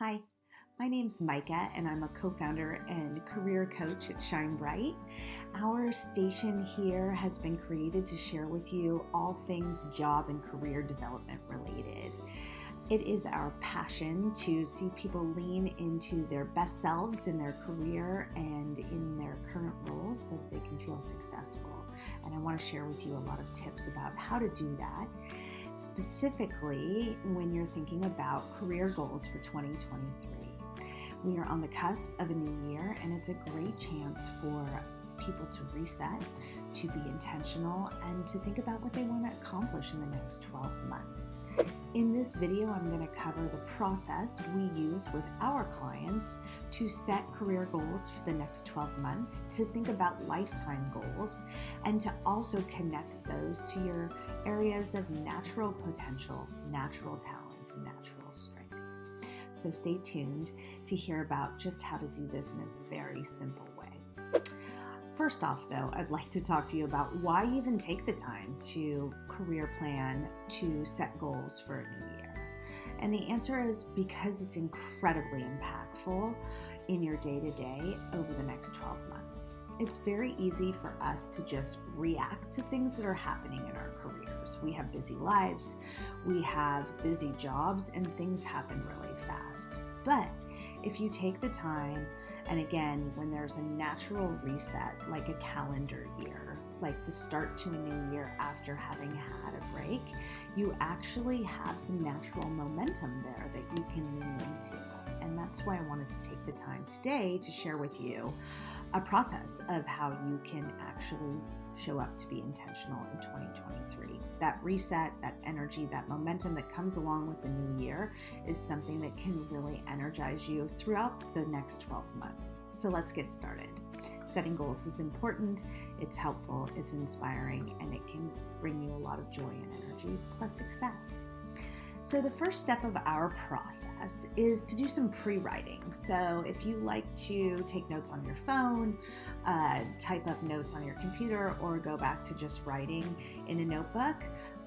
Hi, my name's Micah, and I'm a co-founder and career coach at Shine Bright. Our station here has been created to share with you all things job and career development related. It is our passion to see people lean into their best selves in their career and in their current roles so that they can feel successful. And I want to share with you a lot of tips about how to do that, specifically when you're thinking about career goals for 2023. We are on the cusp of a new year, and it's a great chance for people to reset, to be intentional, and to think about what they want to accomplish in the next 12 months. In this video, I'm going to cover the process we use with our clients to set career goals for the next 12 months, to think about lifetime goals, and to also connect those to your areas of natural potential, natural talent, and natural strength. So stay tuned to hear about just how to do this in a very simple way. First off, though, I'd like to talk to you about why even take the time to career plan, to set goals for a new year. And the answer is because it's incredibly impactful in your day-to-day over the next 12 months. It's very easy for us to just react to things that are happening in our careers. We have busy lives, we have busy jobs, and things happen really fast. But if you take the time, and again, when there's a natural reset, like a calendar year, like the start to a new year after having had a break, you actually have some natural momentum there that you can lean into. And that's why I wanted to take the time today to share with you a process of how you can actually show up to be intentional in 2023. That reset, that energy, that momentum that comes along with the new year is something that can really energize you throughout the next 12 months. So let's get started. Setting goals is important, it's helpful, it's inspiring, and it can bring you a lot of joy and energy, plus success. So the first step of our process is to do some pre-writing. So if you like to take notes on your phone, type up notes on your computer, or go back to just writing in a notebook,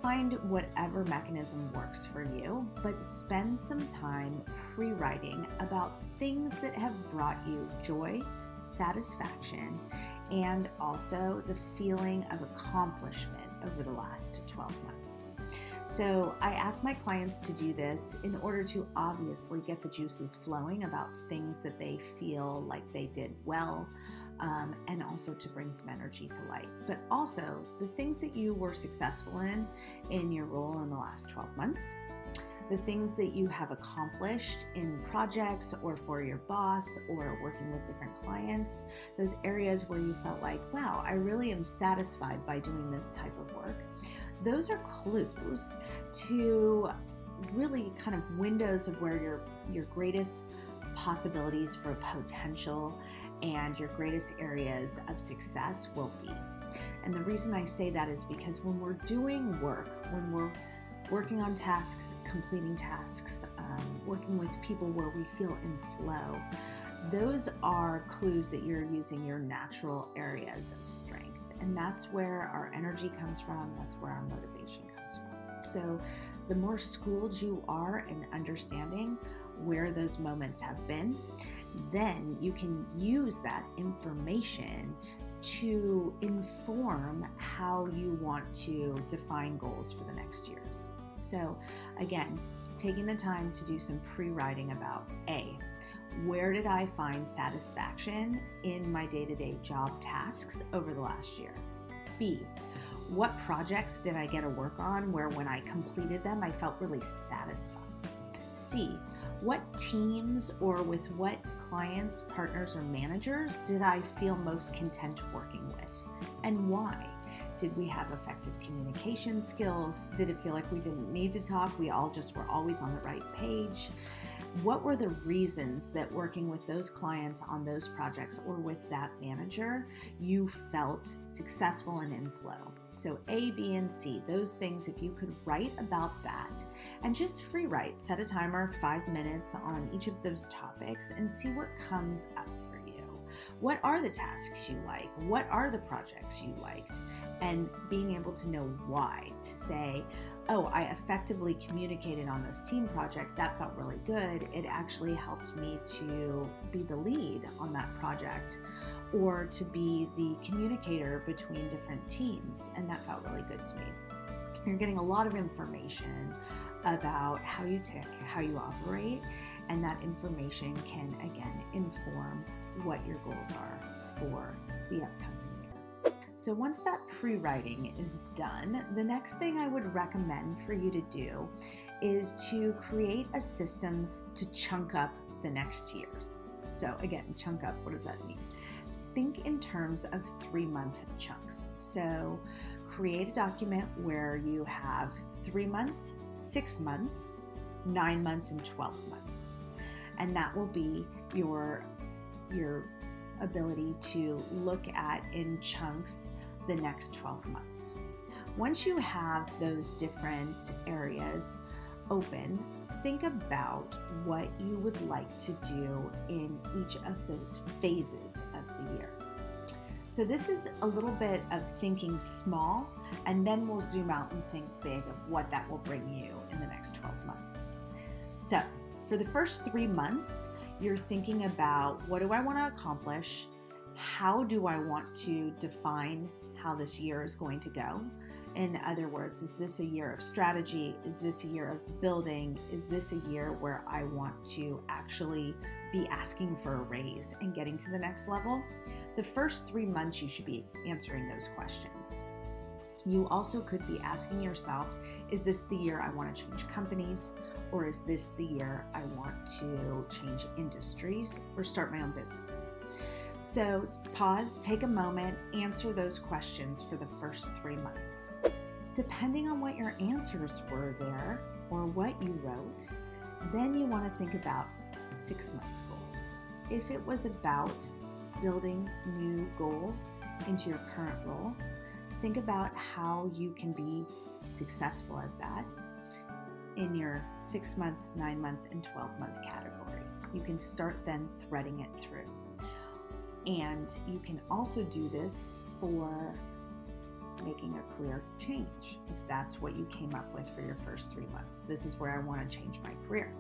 find whatever mechanism works for you, but spend some time pre-writing about things that have brought you joy, satisfaction, and also the feeling of accomplishment over the last 12 months. So I ask my clients to do this in order to obviously get the juices flowing about things that they feel like they did well, and also to bring some energy to light. But also the things that you were successful in your role in the last 12 months, the things that you have accomplished in projects or for your boss or working with different clients, those areas where you felt like, wow, I really am satisfied by doing this type of work. Those are clues to really kind of windows of where your greatest possibilities for potential and your greatest areas of success will be. And the reason I say that is because when we're doing work, when we're working on tasks, completing tasks, working with people where we feel in flow, those are clues that you're using your natural areas of strength. And that's where our energy comes from. That's where our motivation comes from. So the more schooled you are in understanding where those moments have been, then you can use that information to inform how you want to define goals for the next years. So again, taking the time to do some pre-writing about A, where did I find satisfaction in my day-to-day job tasks over the last year? B, what projects did I get to work on where when I completed them, I felt really satisfied? C, what teams or with what clients, partners, or managers did I feel most content working with? And why? Did we have effective communication skills? Did it feel like we didn't need to talk? We all just were always on the right page? What were the reasons that working with those clients on those projects or with that manager, you felt successful and in flow? So A, B, and C, those things, if you could write about that and just free write, set a timer, 5 minutes on each of those topics and see what comes up for you. What are the tasks you like? What are the projects you liked? And being able to know why, to say, oh, I effectively communicated on this team project, that felt really good. It actually helped me to be the lead on that project, or to be the communicator between different teams, and that felt really good to me. You're getting a lot of information about how you tick, how you operate, and that information can, again, inform what your goals are for the upcoming year. So once that pre-writing is done, the next thing I would recommend for you to do is to create a system to chunk up the next year. So again, chunk up, what does that mean? Think in terms of 3-month chunks. So create a document where you have 3 months, 6 months, 9 months, and 12 months. And that will be your ability to look at in chunks the next 12 months. Once you have those different areas open, think about what you would like to do in each of those phases of the year. So this is a little bit of thinking small, and then we'll zoom out and think big of what that will bring you in the next 12 months. So for the first 3 months, you're thinking about, what do I want to accomplish? How do I want to define how this year is going to go? In other words, is this a year of strategy? Is this a year of building? Is this a year where I want to actually be asking for a raise and getting to the next level? The first 3 months, you should be answering those questions. You also could be asking yourself, is this the year I want to change companies? Or is this the year I want to change industries or start my own business? So pause, take a moment, answer those questions for the first 3 months. Depending on what your answers were there or what you wrote, then you want to think about 6 months goals. If it was about building new goals into your current role, think about how you can be successful at that in your 6-month, 9-month, and 12-month category. You can start then threading it through. And you can also do this for making a career change, if that's what you came up with for your first 3 months. This is where I want to change my career.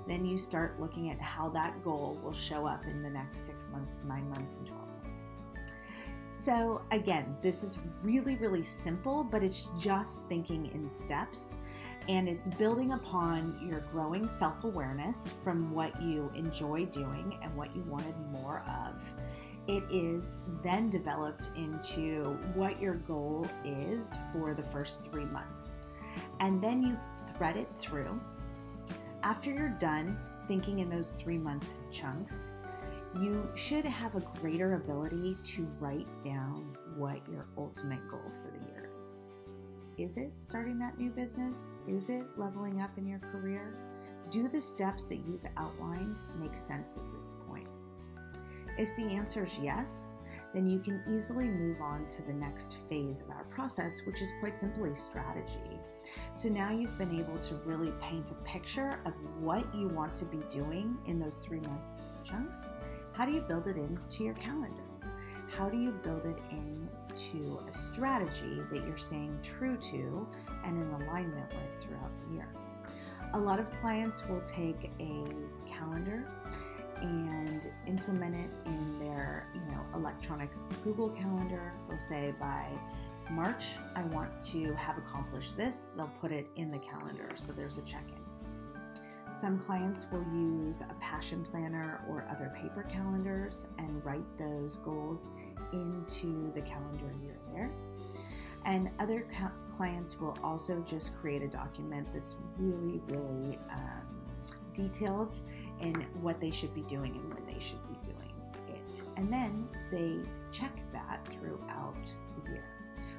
Then you start looking at how that goal will show up in the next 6 months, 9 months, and 12 months. So again, this is really, really simple, but it's just thinking in steps. And it's building upon your growing self-awareness from what you enjoy doing and what you wanted more of. It is then developed into what your goal is for the first 3 months. And then you thread it through. After you're done thinking in those 3-month chunks, you should have a greater ability to write down what your ultimate goal for the year is. Is it starting that new business? Is it leveling up in your career? Do the steps that you've outlined make sense at this point? If the answer is yes, then you can easily move on to the next phase of our process, which is quite simply strategy. So now you've been able to really paint a picture of what you want to be doing in those 3-month chunks. How do you build it into your calendar? How do you build it into a strategy that you're staying true to and in alignment with throughout the year? A lot of clients will take a calendar and implement it in their, electronic Google Calendar. They'll say, by March, I want to have accomplished this. They'll put it in the calendar, so there's a check-in. Some clients will use a passion planner or other paper calendars and write those goals into the calendar year there. And other clients will also just create a document that's really, really detailed in what they should be doing and when they should be doing it. And then they check that throughout the year.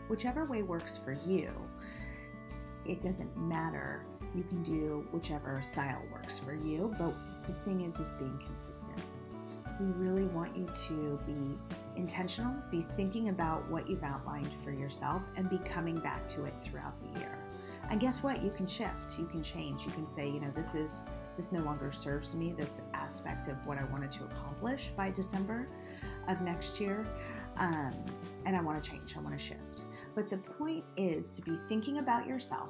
Whichever way works for you, it doesn't matter. You can do whichever style works for you, but the thing is being consistent. We really want you to be intentional, be thinking about what you've outlined for yourself, and be coming back to it throughout the year. And guess what? You can shift, you can change, you can say, this no longer serves me, this aspect of what I wanted to accomplish by December of next year, and I want to change, I want to shift. But the point is to be thinking about yourself,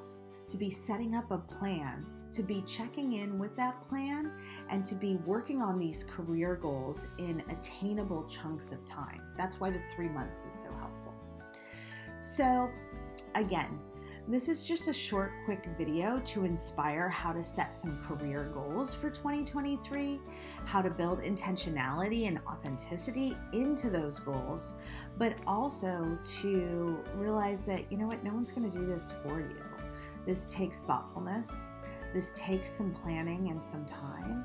to be setting up a plan, to be checking in with that plan, and to be working on these career goals in attainable chunks of time. That's why the 3 months is so helpful. So again, this is just a short, quick video to inspire how to set some career goals for 2023, how to build intentionality and authenticity into those goals, but also to realize that, you know what, no one's going to do this for you. This takes thoughtfulness. This takes some planning and some time.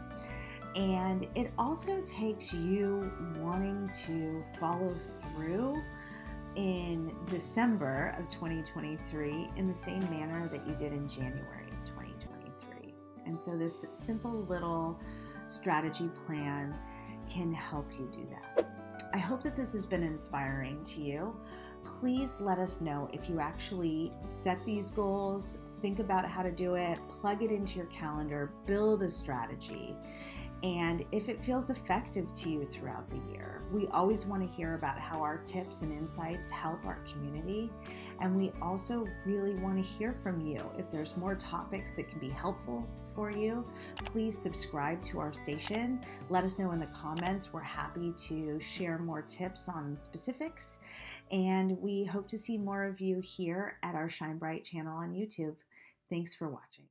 And it also takes you wanting to follow through in December of 2023 in the same manner that you did in January of 2023. And so this simple little strategy plan can help you do that. I hope that this has been inspiring to you. Please let us know if you actually set these goals, think about how to do it, plug it into your calendar, build a strategy, and if it feels effective to you throughout the year. We always want to hear about how our tips and insights help our community, and we also really want to hear from you. If there's more topics that can be helpful for you, please subscribe to our station. Let us know in the comments. We're happy to share more tips on specifics, and we hope to see more of you here at our Shine Bright channel on YouTube. Thanks for watching.